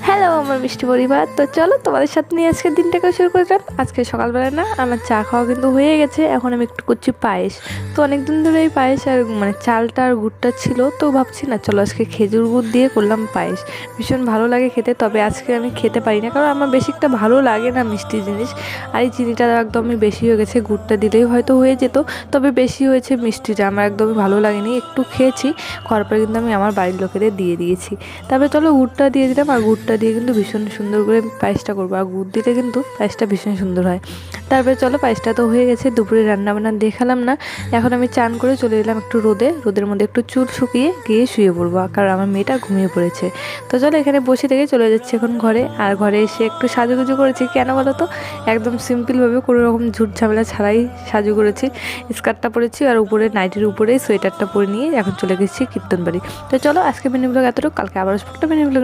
Hello আমার মিষ্টি পরিবার, তো চলো তোমাদের সাথে নিয়ে আজকের দিনটাকে শুরু করলাম। আজকে সকালবেলা না আমার চা খাওয়া কিন্তু হয়ে গেছে, এখন আমি একটু করছি পায়েস। তো অনেক দিন ধরে এই পায়েস আর চালটা আর গুড়টা ছিল, তো ভাবছি না চলো আজকে খেজুর গুড় দিয়ে করলাম পায়েস। ভীষণ ভালো লাগে খেতে, তবে আজকে আমি খেতে পারি না কারণ আমার বেশি একটা ভালো লাগে না মিষ্টি জিনিস। আর এই চিনিটা একদমই বেশি হয়ে গেছে, গুড়টা দিলেই হয়তো হয়ে যেত, তবে বেশি হয়েছে মিষ্টিটা, আমার একদমই ভালো লাগেনি। একটু খেয়েছি, খাওয়ার পরে কিন্তু আমি আমার বাড়ির লোকেদের দিয়ে দিয়েছি। তারপরে চলো গুড়টা দিয়ে দিলাম, আর গুড়টা দিয়ে কিন্তু ভীষণ সুন্দর করে পায়েসটা করবো, আর গুড় দিলে কিন্তু পায়েসটা ভীষণ সুন্দর হয়। তারপরে চলো পায়েসটা তো হয়ে গেছে, দুপুরে রান্নাবান্না দেখালাম না। এখন আমি চান করে চলে এলাম একটু রোদের মধ্যে একটু চুল শুকিয়ে গিয়ে শুয়ে পড়বো, কারণ আমার মেয়েটা ঘুমিয়ে পড়েছে। তো চলো এখানে বসে থেকে চলে যাচ্ছে এখন ঘরে। আর ঘরে এসে একটু সাজুগুজু করেছি, কেন বলো তো, একদম সিম্পলভাবে কোনো রকম ঝুট ঝামেলা ছাড়াই সাজু করেছি। স্কার্টটা পরেছি আর উপরে নাইটির উপরে সোয়েটারটা পরে নিয়ে এখন চলে গেছি কীর্তন বাড়ি। তো চলো আজকে মিনি ব্লগ এতটুকু, কালকে আবার একটা মিনি ব্লগ